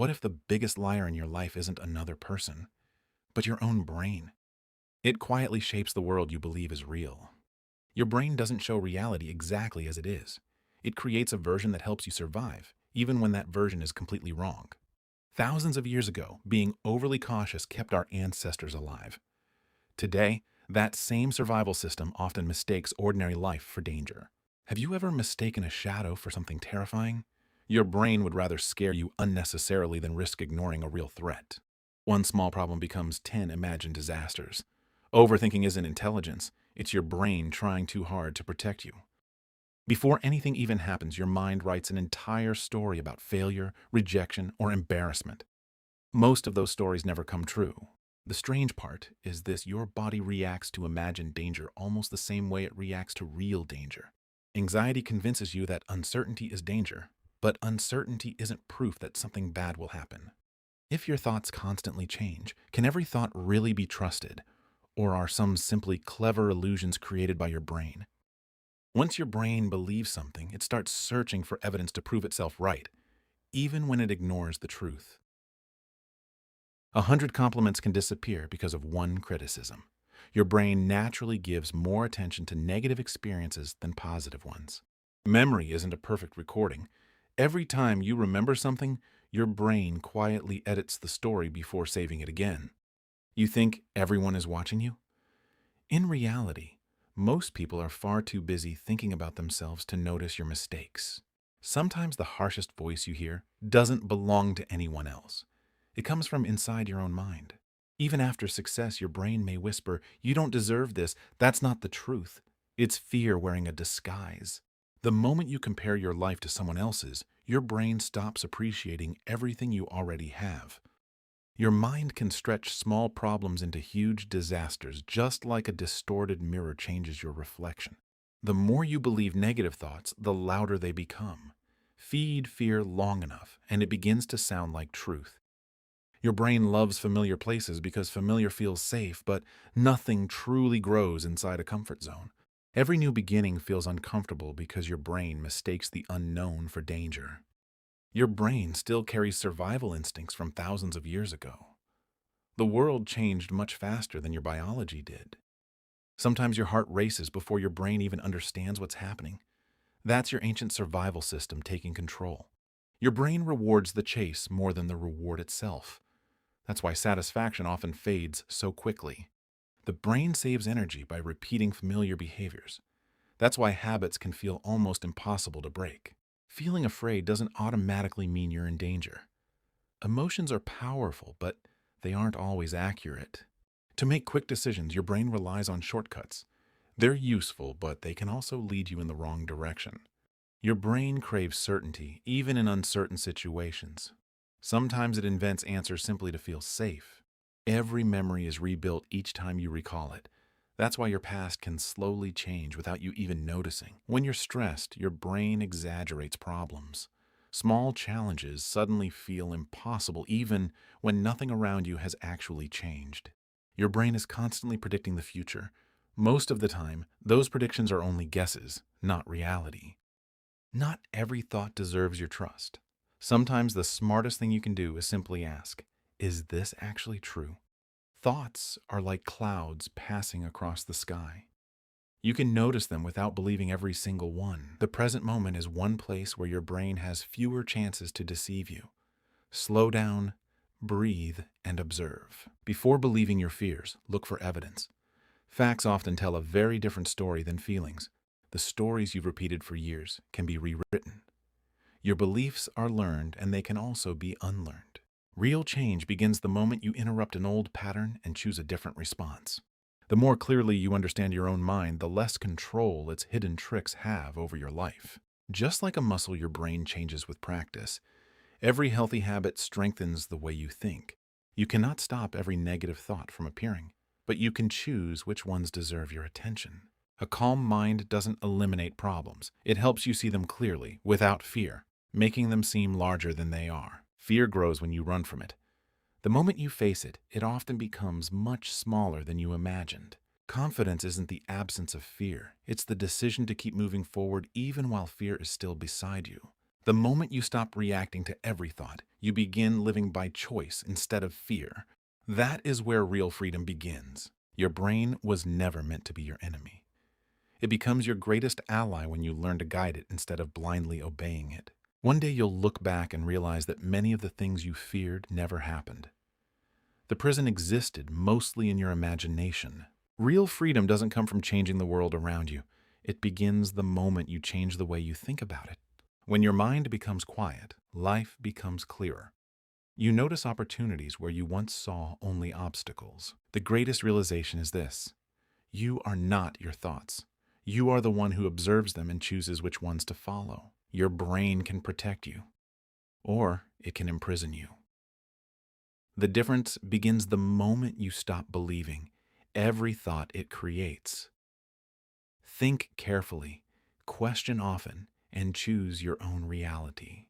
What if the biggest liar in your life isn't another person, but your own brain? It quietly shapes the world you believe is real. Your brain doesn't show reality exactly as it is. It creates a version that helps you survive, even when that version is completely wrong. Thousands of years ago, being overly cautious kept our ancestors alive. Today, that same survival system often mistakes ordinary life for danger. Have you ever mistaken a shadow for something terrifying? Your brain would rather scare you unnecessarily than risk ignoring a real threat. One small problem becomes 10 imagined disasters. Overthinking isn't intelligence, it's your brain trying too hard to protect you. Before anything even happens, your mind writes an entire story about failure, rejection, or embarrassment. Most of those stories never come true. The strange part is this: your body reacts to imagined danger almost the same way it reacts to real danger. Anxiety convinces you that uncertainty is danger, but uncertainty isn't proof that something bad will happen. If your thoughts constantly change, can every thought really be trusted? Or are some simply clever illusions created by your brain? Once your brain believes something, it starts searching for evidence to prove itself right, even when it ignores the truth. 100 compliments can disappear because of one criticism. Your brain naturally gives more attention to negative experiences than positive ones. Memory isn't a perfect recording. Every time you remember something, your brain quietly edits the story before saving it again. You think everyone is watching you? In reality, most people are far too busy thinking about themselves to notice your mistakes. Sometimes the harshest voice you hear doesn't belong to anyone else. It comes from inside your own mind. Even after success, your brain may whisper, "You don't deserve this. That's not the truth." It's fear wearing a disguise. The moment you compare your life to someone else's, your brain stops appreciating everything you already have. Your mind can stretch small problems into huge disasters, just like a distorted mirror changes your reflection. The more you believe negative thoughts, the louder they become. Feed fear long enough, and it begins to sound like truth. Your brain loves familiar places because familiar feels safe, but nothing truly grows inside a comfort zone. Every new beginning feels uncomfortable because your brain mistakes the unknown for danger. Your brain still carries survival instincts from thousands of years ago. The world changed much faster than your biology did. Sometimes your heart races before your brain even understands what's happening. That's your ancient survival system taking control. Your brain rewards the chase more than the reward itself. That's why satisfaction often fades so quickly. The brain saves energy by repeating familiar behaviors. That's why habits can feel almost impossible to break. Feeling afraid doesn't automatically mean you're in danger. Emotions are powerful, but they aren't always accurate. To make quick decisions, your brain relies on shortcuts. They're useful, but they can also lead you in the wrong direction. Your brain craves certainty, even in uncertain situations. Sometimes it invents answers simply to feel safe. Every memory is rebuilt each time you recall it. That's why your past can slowly change without you even noticing. When you're stressed, your brain exaggerates problems. Small challenges suddenly feel impossible even when nothing around you has actually changed. Your brain is constantly predicting the future. Most of the time, those predictions are only guesses, not reality. Not every thought deserves your trust. Sometimes the smartest thing you can do is simply ask, is this actually true? Thoughts are like clouds passing across the sky. You can notice them without believing every single one. The present moment is one place where your brain has fewer chances to deceive you. Slow down, breathe, and observe. Before believing your fears, look for evidence. Facts often tell a very different story than feelings. The stories you've repeated for years can be rewritten. Your beliefs are learned, and they can also be unlearned. Real change begins the moment you interrupt an old pattern and choose a different response. The more clearly you understand your own mind, the less control its hidden tricks have over your life. Just like a muscle, your brain changes with practice. Every healthy habit strengthens the way you think. You cannot stop every negative thought from appearing, but you can choose which ones deserve your attention. A calm mind doesn't eliminate problems. It helps you see them clearly, without fear, making them seem larger than they are. Fear grows when you run from it. The moment you face it, it often becomes much smaller than you imagined. Confidence isn't the absence of fear. It's the decision to keep moving forward even while fear is still beside you. The moment you stop reacting to every thought, you begin living by choice instead of fear. That is where real freedom begins. Your brain was never meant to be your enemy. It becomes your greatest ally when you learn to guide it instead of blindly obeying it. One day you'll look back and realize that many of the things you feared never happened. The prison existed mostly in your imagination. Real freedom doesn't come from changing the world around you. It begins the moment you change the way you think about it. When your mind becomes quiet, life becomes clearer. You notice opportunities where you once saw only obstacles. The greatest realization is this: you are not your thoughts. You are the one who observes them and chooses which ones to follow. Your brain can protect you, or it can imprison you. The difference begins the moment you stop believing every thought it creates. Think carefully, question often, and choose your own reality.